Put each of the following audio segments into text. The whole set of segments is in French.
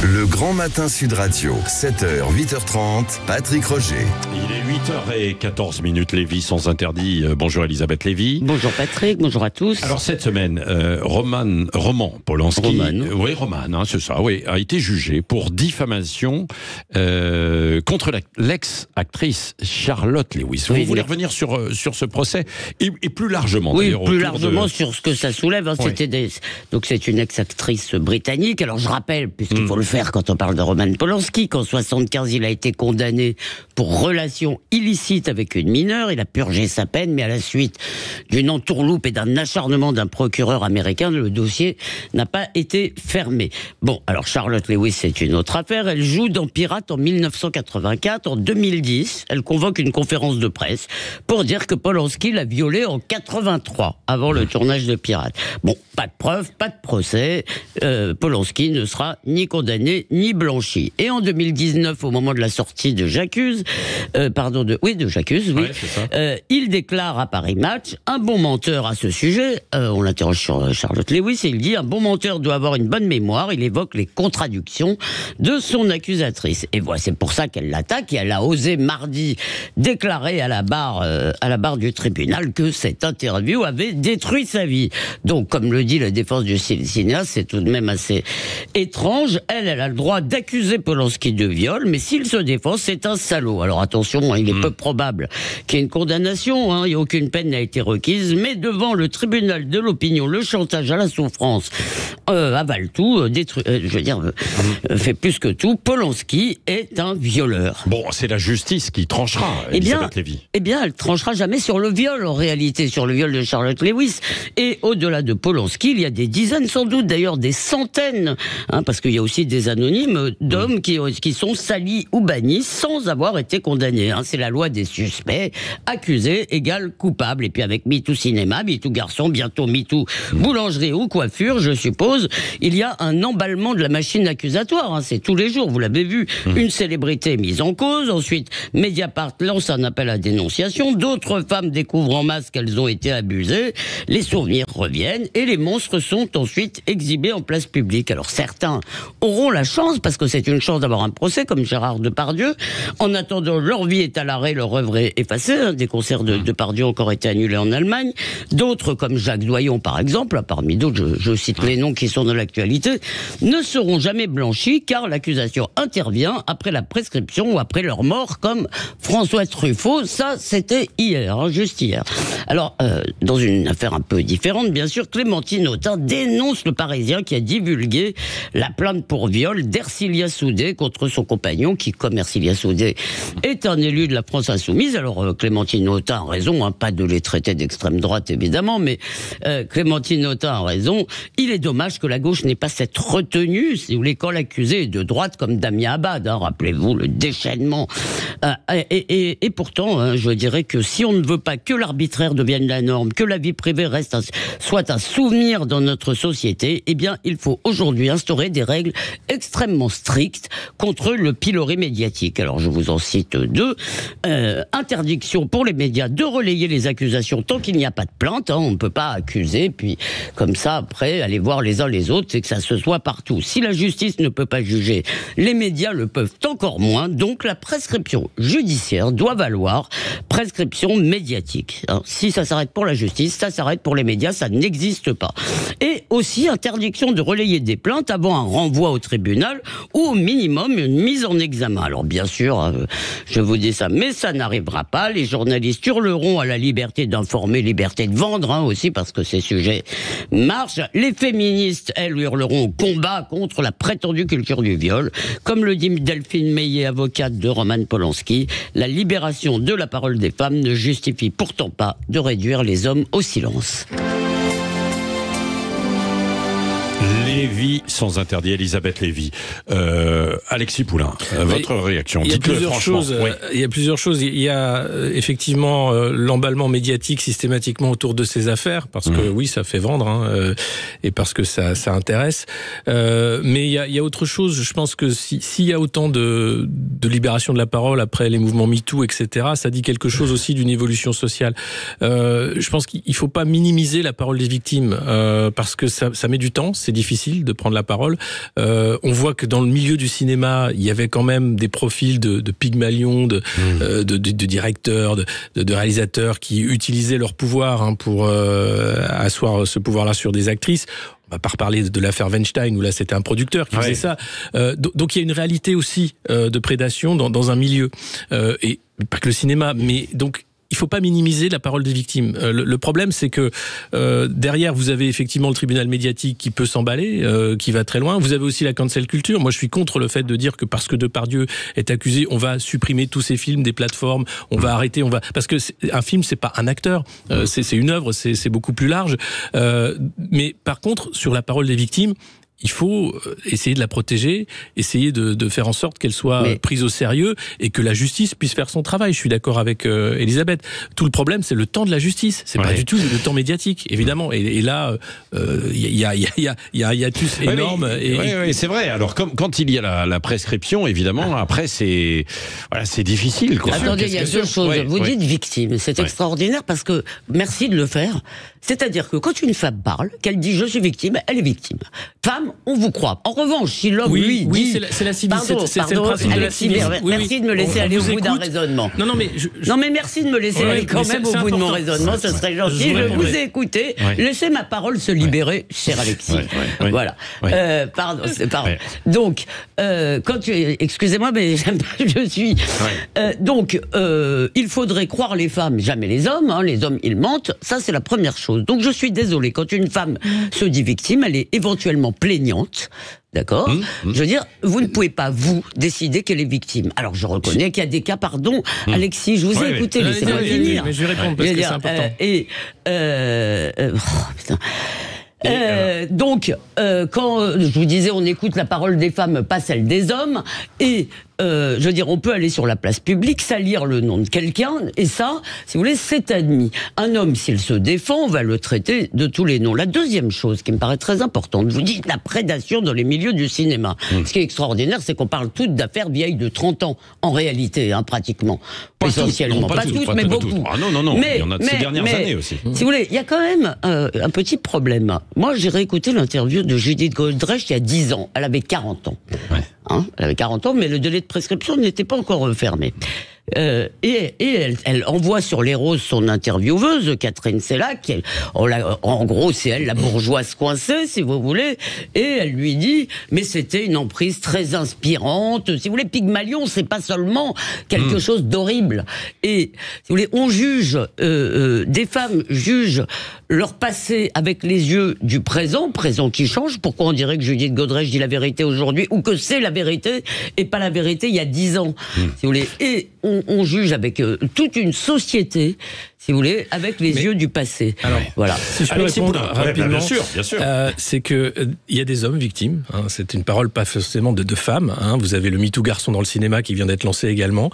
Le Grand Matin Sud Radio, 7h, 8h30, Patrick Roger. Il est 8h14, Lévy sans interdit. Bonjour Elisabeth Lévy. Bonjour Patrick, bonjour à tous. Alors cette semaine, Roman Polanski, c'est ça, a été jugé pour diffamation contre l'ex-actrice Charlotte Lewis. Vous voulez revenir sur ce procès et plus largement d'ailleurs. Oui, plus largement sur ce que ça soulève. Donc c'est une ex-actrice britannique. Alors je rappelle, puisqu'il faut le faire quand on parle de Roman Polanski, qu'en 1975 il a été condamné pour relation illicite avec une mineure. Il a purgé sa peine, mais à la suite d'une entourloupe et d'un acharnement d'un procureur américain, le dossier n'a pas été fermé. Bon, alors Charlotte Lewis, c'est une autre affaire. Elle joue dans Pirate en 1984. En 2010, elle convoque une conférence de presse pour dire que Polanski l'a violée en 83, avant le tournage de Pirate. Bon, pas de preuves, pas de procès. Polanski ne sera ni condamné ni blanchi. Et en 2019, au moment de la sortie de J'accuse, il déclare à Paris Match un bon menteur à ce sujet. On l'interroge sur Charlotte Lewis et il dit un bon menteur doit avoir une bonne mémoire. Il évoque les contradictions de son accusatrice. Et voilà, c'est pour ça qu'elle l'attaque et elle a osé mardi déclarer à la barre du tribunal que cette interview avait détruit sa vie. Donc, comme le dit la défense du cinéaste, c'est tout de même assez étrange. Elle a le droit d'accuser Polanski de viol, mais s'il se défend, c'est un salaud. Alors attention, il est peu probable qu'il y ait une condamnation, et aucune peine n'a été requise, mais devant le tribunal de l'opinion, le chantage à la souffrance avale tout, fait plus que tout. Polanski est un violeur. Bon, c'est la justice qui tranchera, Elisabeth Lévy. Eh bien, elle tranchera jamais sur le viol, en réalité, sur le viol de Charlotte Lewis. Et au-delà de Polanski, il y a des dizaines, sans doute, d'ailleurs des centaines, parce qu'il y a aussi des anonymes d'hommes qui sont salis ou bannis sans avoir été condamnés. C'est la loi des suspects. Accusé égale coupable. Et puis avec MeToo Cinéma, MeToo Garçon, bientôt MeToo Boulangerie ou Coiffure, je suppose, il y a un emballement de la machine accusatoire. C'est tous les jours, vous l'avez vu. Une célébrité mise en cause. Ensuite, Mediapart lance un appel à dénonciation. D'autres femmes découvrent en masse qu'elles ont été abusées. Les souvenirs reviennent et les monstres sont ensuite exhibés en place publique. Alors certains auront la chance, parce que c'est une chance d'avoir un procès, comme Gérard Depardieu. En attendant, leur vie est à l'arrêt, leur œuvre est effacée. Des concerts de Depardieu ont encore été annulés en Allemagne. D'autres, comme Jacques Doyon par exemple, parmi d'autres, je cite les noms qui sont dans l'actualité, ne seront jamais blanchis car l'accusation intervient après la prescription ou après leur mort, comme François Truffaut. Ça, c'était hier, juste hier. Alors, dans une affaire un peu différente, bien sûr, Clémentine Autain dénonce le Parisien qui a divulgué la plainte pour viol d'Ercilia Soudé contre son compagnon, qui, comme Ercilia Soudé, est un élu de la France insoumise. Alors, Clémentine Autain a raison, pas de les traiter d'extrême droite, évidemment, mais Clémentine Autain a raison. Il est dommage que la gauche n'ait pas cette retenue, si vous voulez, quand l'accusé est de droite, comme Damien Abad, rappelez-vous, le déchaînement. Et pourtant, je dirais que si on ne veut pas que l'arbitraire devienne la norme, que la vie privée soit un souvenir dans notre société, eh bien, il faut aujourd'hui instaurer des règles extrêmement strictes contre le pilori médiatique. Alors, je vous en cite deux. Interdiction pour les médias de relayer les accusations tant qu'il n'y a pas de plainte. On ne peut pas accuser, puis comme ça, après, aller voir les uns les autres, c'est que ça se soit partout. Si la justice ne peut pas juger, les médias le peuvent encore moins. Donc, la prescription judiciaire doit valoir prescription médiatique. Si ça s'arrête pour la justice, ça s'arrête pour les médias, ça n'existe pas. Et aussi, interdiction de relayer des plaintes avant un renvoi au tribunal ou au minimum une mise en examen. Alors bien sûr, je vous dis ça, mais ça n'arrivera pas. Les journalistes hurleront à la liberté d'informer, liberté de vendre aussi, parce que ces sujets marchent. Les féministes, elles, hurleront au combat contre la prétendue culture du viol. Comme le dit Delphine Meillet, avocate de Roman Polanski, la libération de la parole des femmes ne justifie pourtant pas de réduire les hommes au silence. Lévy sans interdit, Elisabeth Lévy. Alexis Poulain, votre réaction. Il y a plusieurs choses. Il y a plusieurs choses. Il y a effectivement l'emballement médiatique systématiquement autour de ces affaires, parce que oui, ça fait vendre, et parce que ça intéresse. Mais il y a autre chose. Je pense que s'il y a autant de libération de la parole après les mouvements MeToo, etc., ça dit quelque chose aussi d'une évolution sociale. Je pense qu'il ne faut pas minimiser la parole des victimes, parce que ça met du temps, c'est difficile. difficile de prendre la parole. On voit que dans le milieu du cinéma, il y avait quand même des profils de Pygmalion, de directeurs, de réalisateurs qui utilisaient leur pouvoir pour asseoir ce pouvoir-là sur des actrices. On va pas reparler de l'affaire Weinstein où là c'était un producteur qui faisait ça. Donc il y a une réalité aussi de prédation dans un milieu et pas que le cinéma, mais donc il faut pas minimiser la parole des victimes. Le problème, c'est que derrière, vous avez effectivement le tribunal médiatique qui peut s'emballer, qui va très loin. Vous avez aussi la cancel culture. Moi, je suis contre le fait de dire que parce que Depardieu est accusé, on va supprimer tous ces films des plateformes, on va arrêter, parce que un film, c'est pas un acteur, c'est une œuvre, c'est beaucoup plus large. Mais par contre, sur la parole des victimes, il faut essayer de la protéger, essayer de faire en sorte qu'elle soit prise au sérieux et que la justice puisse faire son travail. Je suis d'accord avec Elisabeth. Tout le problème, c'est le temps de la justice. C'est pas du tout le temps médiatique, évidemment. Et là, il y a un hiatus énorme. Oui, c'est vrai. Alors, quand il y a la prescription, évidemment, après, c'est difficile. Quoi. Attendez, il y a deux choses. Vous dites victime. C'est extraordinaire parce que, merci de le faire. C'est-à-dire que quand une femme parle, qu'elle dit je suis victime, elle est victime. Femme, on vous croit. En revanche, si l'homme lui dit... c'est la civilité. C'est le principe de la civilité. Merci de me laisser aller au bout d'un raisonnement. Non, mais merci de me laisser aller quand même au bout de mon raisonnement. Ce serait gentil. Je vous ai écouté. Laissez ma parole se libérer, cher Alexis. Voilà. Pardon. Donc, excusez-moi, mais je suis... Donc, il faudrait croire les femmes, jamais les hommes. Les hommes, ils mentent. Ça, c'est la première chose. Donc je suis désolée, quand une femme se dit victime, elle est éventuellement plaignante, d'accord ? Je veux dire, vous ne pouvez pas, vous, décider qu'elle est victime. Alors je reconnais qu'il y a des cas, pardon, Alexis, je vous ai écouté, laissez-moi finir. Mais je vais répondre parce que c'est important. Donc, quand je vous disais, on écoute la parole des femmes, pas celle des hommes, et je veux dire, on peut aller sur la place publique, salir le nom de quelqu'un, et ça, si vous voulez, c'est admis. Un homme, s'il se défend, on va le traiter de tous les noms. La deuxième chose qui me paraît très importante, vous dites la prédation dans les milieux du cinéma. Ce qui est extraordinaire, c'est qu'on parle toutes d'affaires vieilles de 30 ans, en réalité, pratiquement. Essentiellement. Pas toutes, mais beaucoup. Ah non, il y en a de ces dernières années aussi. Si vous voulez, il y a quand même un petit problème. Moi, j'ai réécouté l'interview de Judith Godrèche il y a 10 ans. Elle avait 40 ans. Elle avait 40 ans, mais le délai de prescription n'était pas encore fermé. Et elle envoie sur les roses son intervieweuse, Catherine Sellac. En gros, c'est elle la bourgeoise coincée, si vous voulez. Et elle lui dit, mais c'était une emprise très inspirante. Si vous voulez, Pygmalion, c'est pas seulement quelque chose d'horrible. Et si vous voulez, on juge, des femmes jugent leur passé avec les yeux du présent qui change. Pourquoi on dirait que Judith Godrèche dit la vérité aujourd'hui, ou que c'est la vérité et pas la vérité il y a 10 ans, si vous voulez. Et on juge avec toute une société, si vous voulez, avec les yeux du passé. Alors, voilà. Si je peux répondre rapidement, bien sûr. C'est que il y a des hommes victimes. C'est une parole pas forcément de femmes. Vous avez le MeToo garçon dans le cinéma qui vient d'être lancé également.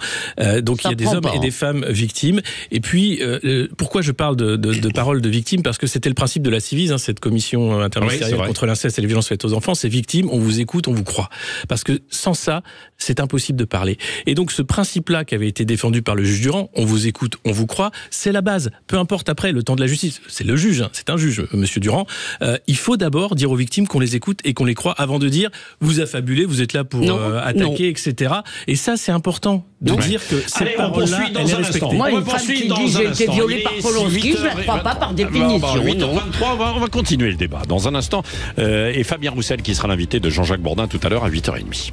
Donc il y a des hommes et des femmes victimes. Et puis pourquoi je parle de paroles de victimes ? Parce que c'était le principe de la Civise, cette commission interministérielle contre l'inceste et les violences faites aux enfants. C'est victime, on vous écoute, on vous croit. Parce que sans ça, c'est impossible de parler. Et donc ce principe-là qui avait été défendu par le juge Durand, on vous écoute, on vous croit, c'est la base. Peu importe après le temps de la justice, c'est le juge, c'est un juge, monsieur Durand. Il faut d'abord dire aux victimes qu'on les écoute et qu'on les croit avant de dire vous affabulez, vous êtes là pour attaquer, etc. Et ça, c'est important de dire que cette parole-là, elle est respectée. Moi, une femme qui dit j'ai été violée par Polonsky, je ne la crois pas par définition. 8h23, on va continuer le débat dans un instant. Et Fabien Roussel qui sera l'invité de Jean-Jacques Bourdin tout à l'heure à 8h30.